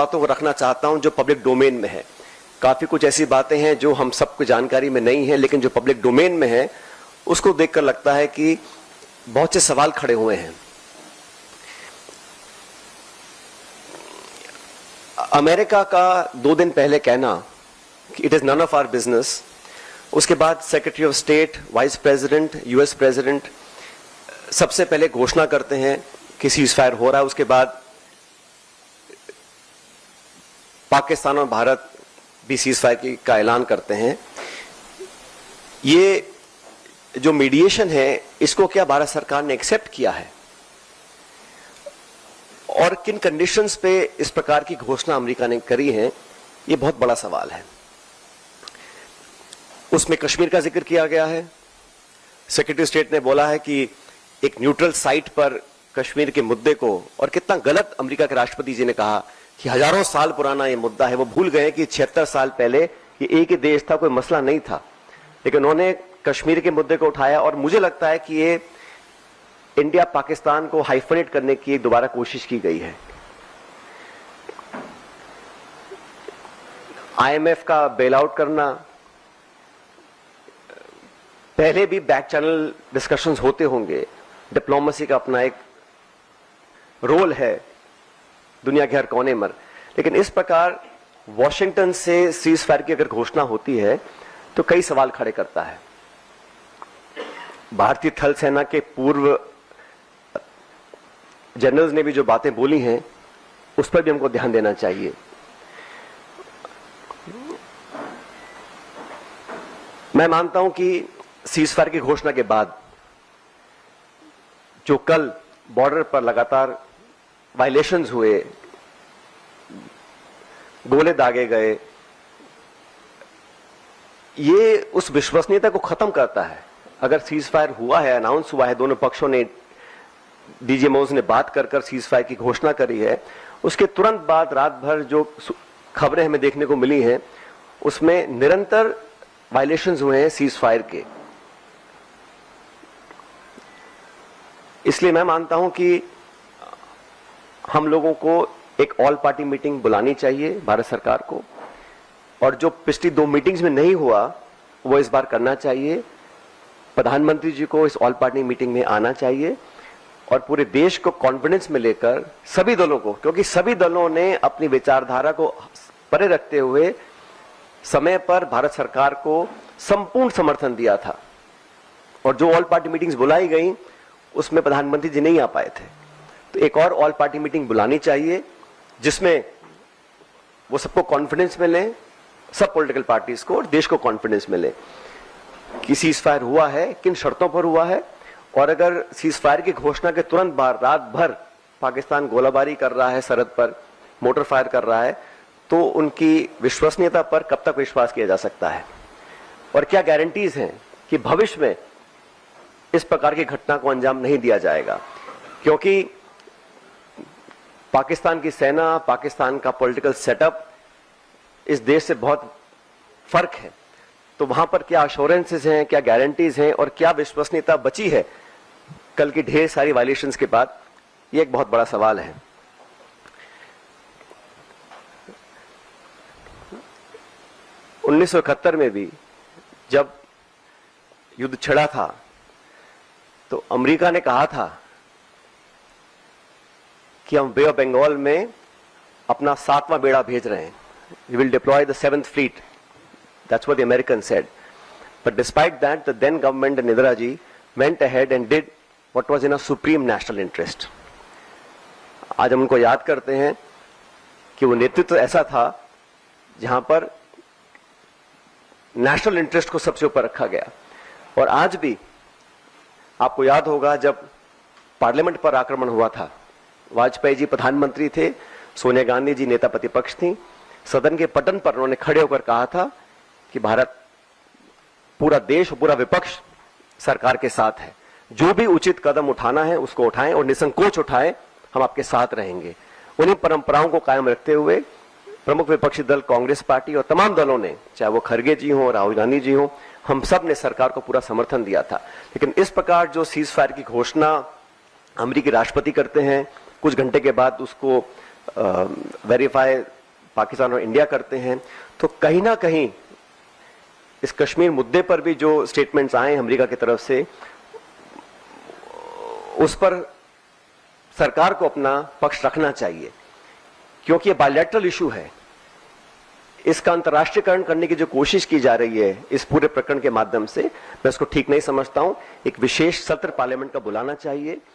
बातों को रखना चाहता हूं जो पब्लिक डोमेन में है। काफी कुछ ऐसी बातें हैं जो हम सबको जानकारी में नहीं है, लेकिन जो पब्लिक डोमेन में है उसको देखकर लगता है कि बहुत से सवाल खड़े हुए हैं। अमेरिका का 2 दिन पहले कहना कि it is none of our business, उसके बाद secretary of state, vice president, US president सबसे पहले घोषणा करते हैं कि सीज फायर हो रहा है, उसके बाद पाकिस्तान और भारत भी सीज फायर का ऐलान करते हैं। ये जो मीडिएशन है इसको क्या भारत सरकार ने एक्सेप्ट किया है और किन कंडीशंस पे इस प्रकार की घोषणा अमेरिका ने करी है, ये बहुत बड़ा सवाल है। उसमें कश्मीर का जिक्र किया गया है। सेक्रेटरी स्टेट ने बोला है कि एक न्यूट्रल साइट पर कश्मीर के मुद्दे को, और कितना गलत अमेरिका के राष्ट्रपति जी ने कहा कि हजारों साल पुराना ये मुद्दा है। वो भूल गए कि 76 साल पहले ये एक ही देश था, कोई मसला नहीं था, लेकिन उन्होंने कश्मीर के मुद्दे को उठाया। और मुझे लगता है कि ये इंडिया पाकिस्तान को हाइफनेट करने की दोबारा कोशिश की गई है। आईएमएफ का बेल आउट करना, पहले भी बैक चैनल डिस्कशंस होते होंगे, डिप्लोमेसी का अपना एक रोल है दुनिया के हर कोने में, लेकिन इस प्रकार वॉशिंगटन से सीज फायर की अगर घोषणा होती है तो कई सवाल खड़े करता है। भारतीय थल सेना के पूर्व जनरल्स ने भी जो बातें बोली हैं उस पर भी हमको ध्यान देना चाहिए। मैं मानता हूं कि सीज फायर की घोषणा के बाद जो कल बॉर्डर पर लगातार वायलेशंस हुए, गोले दागे गए, ये उस विश्वसनीयता को खत्म करता है। अगर सीज फायर हुआ है, अनाउंस हुआ है, दोनों पक्षों ने, डीजीएमओज ने बात कर सीज फायर की घोषणा करी है, उसके तुरंत बाद रात भर जो खबरें हमें देखने को मिली हैं उसमें निरंतर वायलेशंस हुए हैं सीज फायर के। इसलिए मैं मानता हूं कि हम लोगों को एक ऑल पार्टी मीटिंग बुलानी चाहिए भारत सरकार को, और जो पिछली 2 मीटिंग्स में नहीं हुआ वो इस बार करना चाहिए। प्रधानमंत्री जी को इस ऑल पार्टी मीटिंग में आना चाहिए और पूरे देश को कॉन्फिडेंस में लेकर सभी दलों को, क्योंकि सभी दलों ने अपनी विचारधारा को परे रखते हुए समय पर भारत सरकार को संपूर्ण समर्थन दिया था, और जो ऑल पार्टी मीटिंग्स बुलाई गई उसमें प्रधानमंत्री जी नहीं आ पाए थे। तो एक और ऑल पार्टी मीटिंग बुलानी चाहिए जिसमें वो सबको कॉन्फिडेंस में लें, सब पॉलिटिकल पार्टीज को और देश को कॉन्फिडेंस में लें कि सीज फायर हुआ है, किन शर्तों पर हुआ है, और अगर सीज फायर की घोषणा के तुरंत बाद रात भर पाकिस्तान गोलाबारी कर रहा है, सरहद पर मोटर फायर कर रहा है, तो उनकी विश्वसनीयता पर कब तक विश्वास किया जा सकता है, और क्या गारंटीज हैं कि भविष्य में इस प्रकार की घटना को अंजाम नहीं दिया जाएगा। क्योंकि पाकिस्तान की सेना, पाकिस्तान का पॉलिटिकल सेटअप इस देश से बहुत फर्क है, तो वहां पर क्या अश्योरेंसेस हैं, क्या गारंटीज हैं और क्या विश्वसनीयता बची है कल की ढेर सारी वायलेशंस के बाद, ये एक बहुत बड़ा सवाल है। उन्नीस सौ 71 में भी जब युद्ध छिड़ा था तो अमेरिका ने कहा था कि हम बे ऑफ बंगाल में अपना 7वां बेड़ा भेज रहे हैं, we will deploy the 7th fleet, that's what the American said. But despite that the then government and Indira ji went ahead and did what was in a supreme national interest. आज हम उनको याद करते हैं कि वो नेतृत्व ऐसा था जहां पर नेशनल इंटरेस्ट को सबसे ऊपर रखा गया। और आज भी आपको याद होगा जब पार्लियामेंट पर आक्रमण हुआ था, वाजपेयी जी प्रधानमंत्री थे, सोनिया गांधी जी नेता प्रतिपक्ष थी, सदन के पटन पर उन्होंने खड़े होकर कहा था कि भारत, पूरा देश और पूरा विपक्ष सरकार के साथ है, जो भी उचित कदम उठाना है उसको उठाएं और निसंकोच उठाएं, हम आपके साथ रहेंगे। उन्हीं परंपराओं को कायम रखते हुए प्रमुख विपक्षी दल कांग्रेस पार्टी और तमाम दलों ने, चाहे वो खरगे जी हो, राहुल गांधी जी हो, हम सब ने सरकार को पूरा समर्थन दिया था। लेकिन इस प्रकार जो सीज फायर की घोषणा अमेरिकी राष्ट्रपति करते हैं, कुछ घंटे के बाद उसको वेरीफाई पाकिस्तान और इंडिया करते हैं, तो कहीं ना कहीं इस कश्मीर मुद्दे पर भी जो स्टेटमेंट्स आए अमेरिका की तरफ से, उस पर सरकार को अपना पक्ष रखना चाहिए, क्योंकि ये बायलैटरल इशू है। इसका अंतर्राष्ट्रीयकरण करने की जो कोशिश की जा रही है इस पूरे प्रकरण के माध्यम से, मैं इसको ठीक नहीं समझता हूं। एक विशेष सत्र पार्लियामेंट का बुलाना चाहिए।